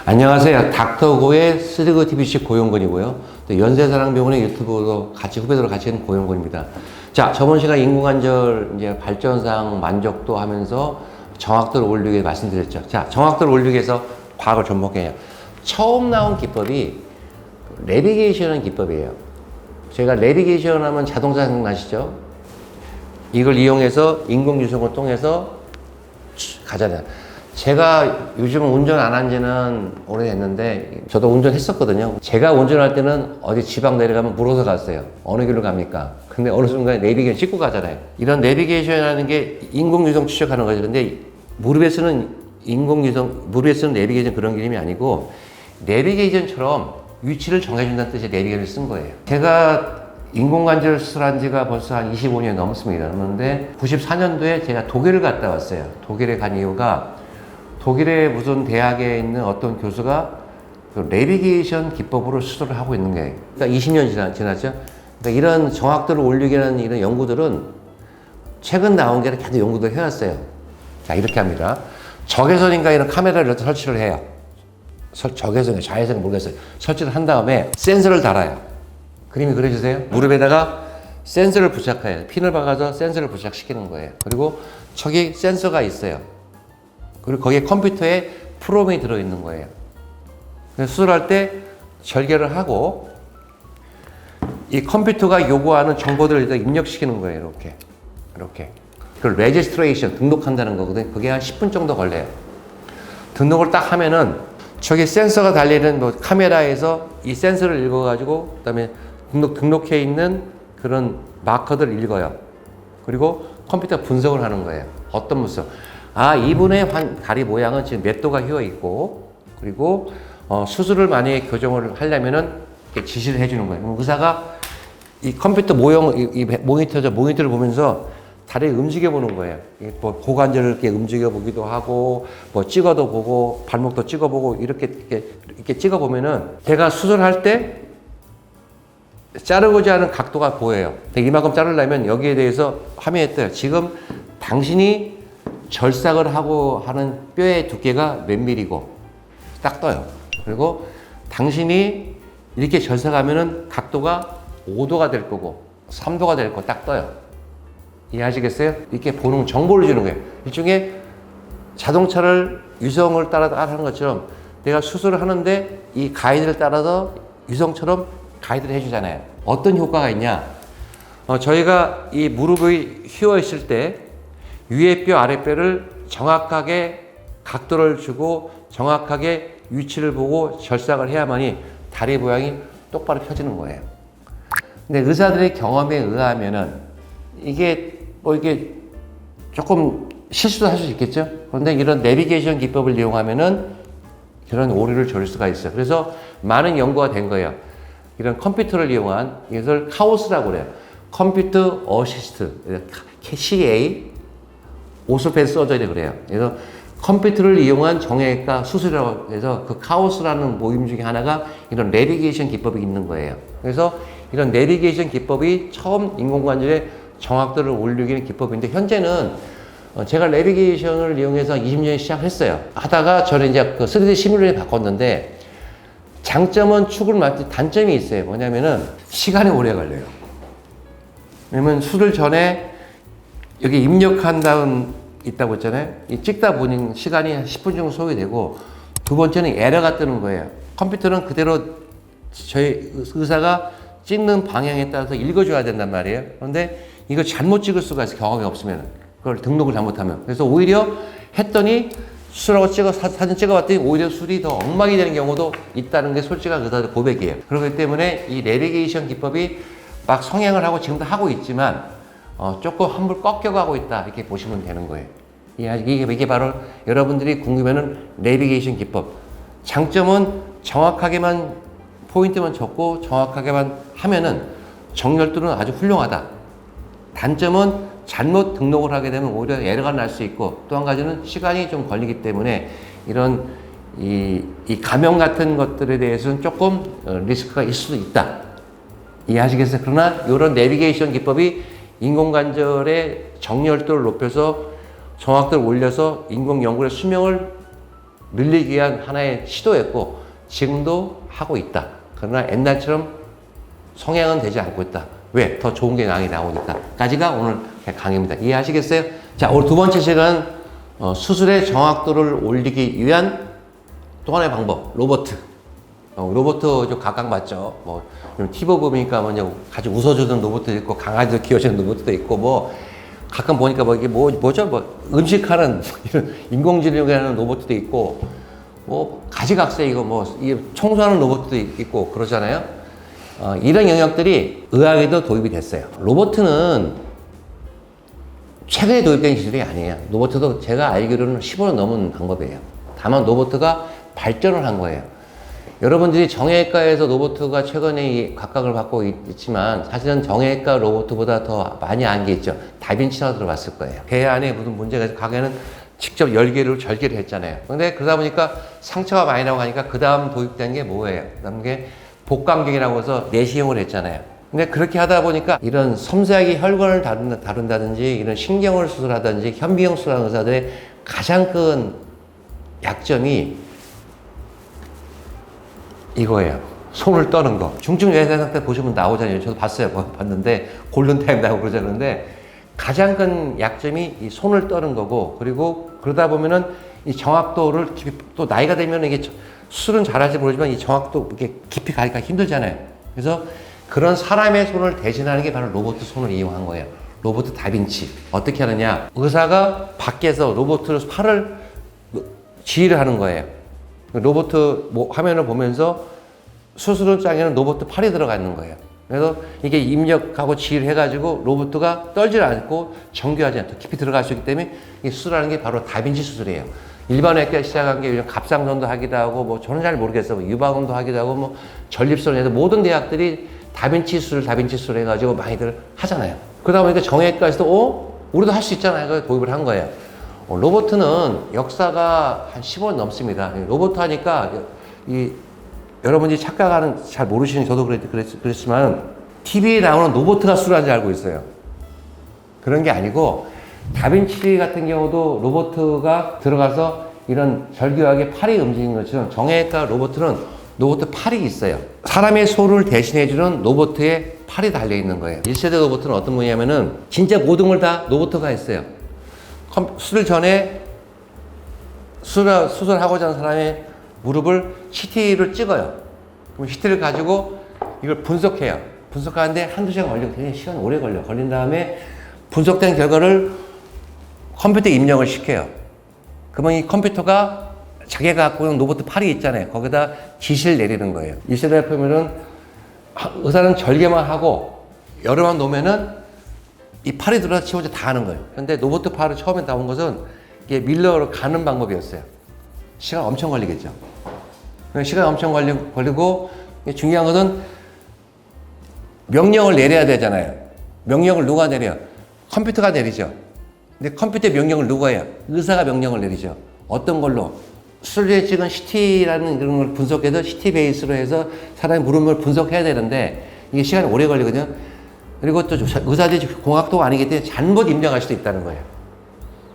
안녕하세요. 닥터고의 쓰리고 TBC 고용건이고요. 또 연세사랑병원의 유튜브도 같이 후배들로 같이 하는 고용건입니다. 자, 저번 시간 인공관절 이제 발전상 만족도 하면서 정확도를 올리기 위해 말씀드렸죠. 자, 정확도를 올리기 위해서 과학을 접목해요. 처음 나온 기법이 내비게이션이라는 기법이에요. 저희가 내비게이션 하면 자동차 생각나시죠? 이걸 이용해서 인공유성을 통해서 가잖아요. 제가 요즘은 운전 안 한 지는 오래됐는데 저도 운전했었거든요. 제가 운전할 때는 어디 지방 내려가면 물어서 갔어요. 어느 길로 갑니까? 근데 어느 순간에 내비게이션 찍고 가잖아요. 이런 내비게이션이라는 게 인공유성 추적하는 거죠. 근데 무릎에 쓰는 무릎에 쓰는 내비게이션 그런 개념이 아니고 내비게이션처럼 위치를 정해준다는 뜻의 내비게이션을 쓴 거예요. 제가 인공관절 수술한 지가 벌써 한 25년이 넘었습니다. 그런데 94년도에 제가 독일을 갔다 왔어요. 독일에 간 이유가 독일의 무슨 대학에 있는 어떤 교수가 그 내비게이션 기법으로 수술을 하고 있는 거예요. 그러니까 20년 지났죠. 그러니까 이런 정확도를 올리기 위한 이런 연구들은 최근 나온 게 계속 연구를 해왔어요. 자, 이렇게 합니다. 적외선인가 이런 카메라를 설치를 해요. 적외선이 자외선이 모르겠어요. 설치를 한 다음에 센서를 달아요. 그림이 그려주세요. 무릎에다가 센서를 부착해요. 핀을 박아서 센서를 부착시키는 거예요. 그리고 저기 센서가 있어요. 그리고 거기에 컴퓨터에 프로그램이 들어있는 거예요. 그래서 수술할 때 절개를 하고 이 컴퓨터가 요구하는 정보들을 일단 입력시키는 거예요. 이렇게. 그걸 레지스트레이션, 등록한다는 거거든요. 그게 한 10분 정도 걸려요. 등록을 딱 하면은 저기 센서가 달리는 뭐 카메라에서 이 센서를 읽어가지고 그다음에 등록해 있는 그런 마커들을 읽어요. 그리고 컴퓨터 분석을 하는 거예요. 어떤 분석? 아, 이분의 다리 모양은 지금 몇 도가 휘어 있고, 그리고 수술을 만약에 교정을 하려면은 이렇게 지시를 해주는 거예요. 그럼 의사가 이 컴퓨터 이 모니터를 보면서 다리를 움직여 보는 거예요. 뭐 고관절을 이렇게 움직여 보기도 하고, 뭐 찍어도 보고, 발목도 찍어 보고, 이렇게 찍어 보면은 제가 수술할 때 자르고자 하는 각도가 보여요. 이만큼 자르려면 여기에 대해서 화면에 떠요. 지금 당신이 절삭을 하고 하는 뼈의 두께가 몇 밀리고 딱 떠요. 그리고 당신이 이렇게 절삭하면은 각도가 5도가 될 거고 3도가 될 거 딱 떠요. 이해하시겠어요? 이렇게 보는 정보를 주는 거예요. 일종의 자동차를 유성을 따라 하는 것처럼 내가 수술을 하는데 이 가이드를 따라서 유성처럼 가이드를 해주잖아요. 어떤 효과가 있냐? 저희가 이 무릎이 휘어 있을 때 위에 뼈, 아래 뼈를 정확하게 각도를 주고 정확하게 위치를 보고 절삭을 해야만이 다리 모양이 똑바로 펴지는 거예요. 근데 의사들의 경험에 의하면은 이게 조금 실수도 할 수 있겠죠? 그런데 이런 내비게이션 기법을 이용하면은 그런 오류를 줄일 수가 있어요. 그래서 많은 연구가 된 거예요. 이런 컴퓨터를 이용한 이것을 카오스라고 그래요. 컴퓨터 어시스트, CA, 오스페드 서저리 그래요. 그래서 컴퓨터를 이용한 정형외과 수술이라고 해서 그 카오스라는 모임 중에 하나가 이런 내비게이션 기법이 있는 거예요. 그래서 이런 내비게이션 기법이 처음 인공관절의 정확도를 올리기는 기법인데 현재는 제가 내비게이션을 이용해서 20년이 시작했어요. 하다가 저는 이제 그 3D 시뮬레이션에 바꿨는데 장점은 축을 맞지 단점이 있어요. 뭐냐면은 시간이 오래 걸려요. 왜냐면 수술 전에 여기 입력한 다음 있다고 했잖아요. 이 찍다 보니 시간이 한 10분 정도 소요되고 두 번째는 에러가 뜨는 거예요. 컴퓨터는 그대로 저희 의사가 찍는 방향에 따라서 읽어줘야 된단 말이에요. 그런데 이거 잘못 찍을 수가 있어요. 경험이 없으면. 그걸 등록을 잘못하면. 그래서 오히려 했더니 수술하고 사진 찍어봤더니 오히려 수술이 더 엉망이 되는 경우도 있다는 게 솔직한 의사들 고백이에요. 그렇기 때문에 이 내비게이션 기법이 막 성행을 하고 지금도 하고 있지만 조금 한물 꺾여가고 있다 이렇게 보시면 되는 거예요. 이게 바로 여러분들이 궁금해하는 내비게이션 기법. 장점은 정확하게만 포인트만 적고 정확하게만 하면은 정렬도는 아주 훌륭하다. 단점은 잘못 등록을 하게 되면 오히려 에러가 날 수 있고 또 한 가지는 시간이 좀 걸리기 때문에 이런 이 감염 같은 것들에 대해서는 조금 리스크가 있을 수도 있다. 이해하시겠어요? 그러나 이런 내비게이션 기법이 인공관절의 정렬도를 높여서 정확도를 올려서 인공연골의 수명을 늘리기 위한 하나의 시도였고 지금도 하고 있다. 그러나 옛날처럼 성향은 되지 않고 있다. 왜? 더 좋은 게 나오니까. 까지가 오늘 강의입니다. 이해하시겠어요? 자, 오늘 두 번째 시간은 수술의 정확도를 올리기 위한 또 하나의 방법, 로보트. 로보트 좀 각광받죠. 뭐, TV 보니까 뭐냐, 같이 웃어주는 로보트도 있고, 강아지도 키워주는 로보트도 있고, 뭐, 가끔 보니까 뭐, 이게 뭐죠? 뭐, 음식하는, 이런 인공지능이 하는 로보트도 있고, 뭐, 가지각색 이거 뭐, 이게 청소하는 로보트도 있고, 그러잖아요. 이런 영역들이 의학에도 도입이 됐어요. 로보트는 최근에 도입된 기술이 아니에요. 로보트도 제가 알기로는 15년 넘은 방법이에요. 다만 로보트가 발전을 한 거예요. 여러분들이 정형외과에서 로보트가 최근에 각광을 받고 있지만 사실은 정형외과 로보트보다 더 많이 안 게 있죠. 다빈치라고 들어봤을 거예요. 배 안에 무슨 문제가 있어서 가게는 직접 열개를 절개를 했잖아요. 근데 그러다 보니까 상처가 많이 나고 하니까 그 다음 도입된 게 뭐예요? 그 다음 게 복강경이라고 해서 내시경을 했잖아요. 근데 그렇게 하다 보니까 이런 섬세하게 혈관을 다룬다든지 이런 신경을 수술하든지 현미경 수술하는 의사들의 가장 큰 약점이 이거예요. 손을 떠는 거. 중증 외상 상태 보시면 나오잖아요. 저도 봤어요. 봤는데 골든타임 나오고 그러자는데 가장 큰 약점이 이 손을 떠는 거고 그리고 그러다 보면은 이 정확도를 또 나이가 되면 이게 수술은 잘할지 모르지만 이 정확도 이렇게 깊이 가기가 힘들잖아요. 그래서 그런 사람의 손을 대신하는 게 바로 로봇 손을 이용한 거예요. 로봇 다빈치. 어떻게 하느냐? 의사가 밖에서 로봇으로 팔을 지휘를 하는 거예요. 로봇 화면을 보면서 수술장에는 로봇 팔이 들어가 있는 거예요. 그래서 이게 입력하고 지휘를 해가지고 로봇가 떨지 않고 정교하지 않고 깊이 들어갈 수 있기 때문에 이 수술하는 게 바로 다빈치 수술이에요. 일반 외과 시작한 게 갑상선도 하기도 하고 뭐 저는 잘 모르겠어요. 뭐 유방암도 하기도 하고 뭐 전립선을 해서 모든 대학들이 다빈치 수술 해가지고 많이들 하잖아요. 그러다 보니까 정형외과에서도 우리도 할 수 있잖아요. 그래서 도입을 한 거예요. 로봇은 역사가 한 15년 넘습니다. 로봇 하니까 여러분들이 착각하는 잘 모르시는 저도 그랬지만 TV에 나오는 로봇가 수술하는 줄 알고 있어요. 그런 게 아니고 다빈치 같은 경우도 로봇가 들어가서 이런 절규하게 팔이 움직이는 것처럼 정형외과 로봇은 로봇 팔이 있어요. 사람의 손을 대신해주는 로봇의 팔이 달려있는 거예요. 1세대 로봇은 어떤 거냐면은 진짜 모든 걸 다 로봇가 있어요. 수술 전에 수술하고자 하는 사람의 무릎을 CT를 찍어요. 그럼 CT를 가지고 이걸 분석해요. 분석하는데 한두 시간 걸리고 굉장히 시간 오래 걸린 다음에 분석된 결과를 컴퓨터에 입력을 시켜요. 그러면 이 컴퓨터가 자기가 갖고 있는 로봇 팔이 있잖아요. 거기다 지시를 내리는 거예요. 1세대 보면은 의사는 절개만 하고 열어만 놓으면은 이 팔이 들어가서 지 혼자 다 하는 거예요. 근데 로봇 팔을 처음에 나온 것은 이게 밀러로 가는 방법이었어요. 시간 엄청 걸리겠죠. 시간 엄청 걸리고 중요한 것은 명령을 내려야 되잖아요. 명령을 누가 내려요? 컴퓨터가 내리죠. 근데 컴퓨터 명령을 누가 해요? 의사가 명령을 내리죠. 어떤 걸로? 수술에 찍은 CT라는 그런 걸 분석해서 CT 베이스로 해서 사람의 무릎을 분석해야 되는데 이게 시간이 오래 걸리거든요. 그리고 또 의사들이 공학도가 아니기 때문에 잘못 입력할 수도 있다는 거예요.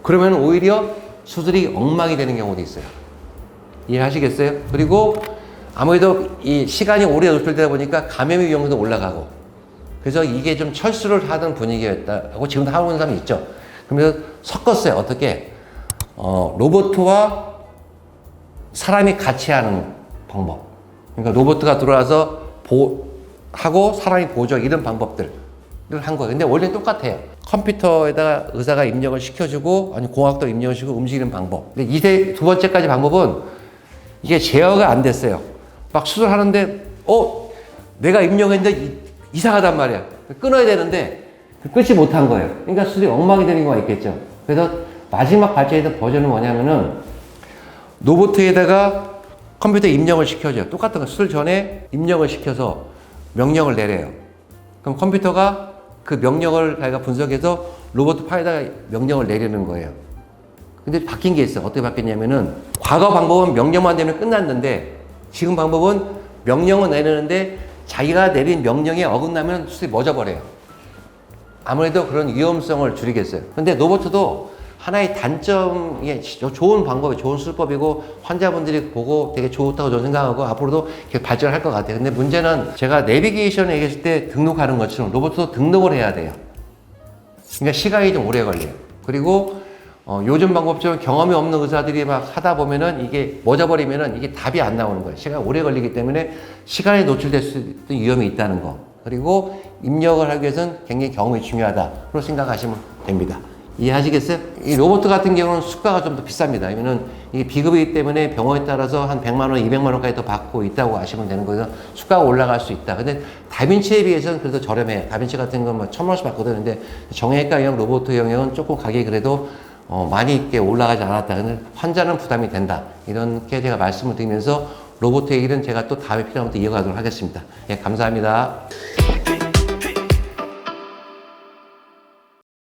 그러면 오히려 수술이 엉망이 되는 경우도 있어요. 이해하시겠어요? 그리고 아무래도 이 시간이 오래 노출되다 보니까 감염의 위험도 올라가고 그래서 이게 좀 철수를 하던 분위기였다고 지금도 하고 있는 사람이 있죠. 그러면서 섞었어요. 어떻게? 로봇과 사람이 같이 하는 방법. 그러니까 로봇가 들어와서 하고 사람이 보조 이런 방법들을 한 거예요. 근데 원래 똑같아요. 컴퓨터에다가 의사가 입력을 시켜주고 아니 공학도 입력을 시키고 움직이는 방법. 근데 두 번째까지 방법은 이게 제어가 안 됐어요. 막 수술하는데 내가 입력했는데 이상하단 말이야. 끊어야 되는데 끊지 못한 거예요. 그러니까 수술이 엉망이 되는 경우가 있겠죠. 그래서 마지막 발전된 버전은 뭐냐면은 로봇에다가 컴퓨터 입력을 시켜줘요. 똑같은 거 수술 전에 입력을 시켜서 명령을 내려요. 그럼 컴퓨터가 그 명령을 자기가 분석해서 로봇 파에다가 명령을 내리는 거예요. 근데 바뀐 게 있어요. 어떻게 바뀌었냐면은 과거 방법은 명령만 되면 끝났는데 지금 방법은 명령을 내리는데 자기가 내린 명령에 어긋나면 수술이 멎어버려요. 아무래도 그런 위험성을 줄이겠어요. 근데 로봇도 하나의 단점이 좋은 방법이 좋은 수법이고 환자분들이 보고 되게 좋다고 저는 생각하고 앞으로도 계속 발전할 것 같아요. 근데 문제는 제가 내비게이션을 얘기했을 때 등록하는 것처럼 로봇도 등록을 해야 돼요. 그러니까 시간이 좀 오래 걸려요. 그리고 요즘 방법처럼 경험이 없는 의사들이 막 하다 보면은 이게 멎어버리면은 이게 답이 안 나오는 거예요. 시간이 오래 걸리기 때문에 시간에 노출될 수 있는 위험이 있다는 거. 그리고 입력을 하기 위해서는 굉장히 경험이 중요하다로 생각하시면 됩니다. 이해하시겠어요? 이 로봇 같은 경우는 수가가 좀 더 비쌉니다. 왜냐면 이게 비급이기 때문에 병원에 따라서 한 100만 원, 200만 원까지 더 받고 있다고 아시면 되는 거예요. 수가가 올라갈 수 있다. 근데 다빈치에 비해서는 그래도 저렴해요. 다빈치 같은 건 뭐 1,000만 원씩 받거든요. 근데 정형외과형 로봇 영역은 조금 가격이 그래도 많이 있게 올라가지 않았다. 근데 환자는 부담이 된다. 이렇게 제가 말씀을 드리면서 로봇 얘기는 제가 또 다음에 필요하면 또 이어가도록 하겠습니다. 예, 감사합니다.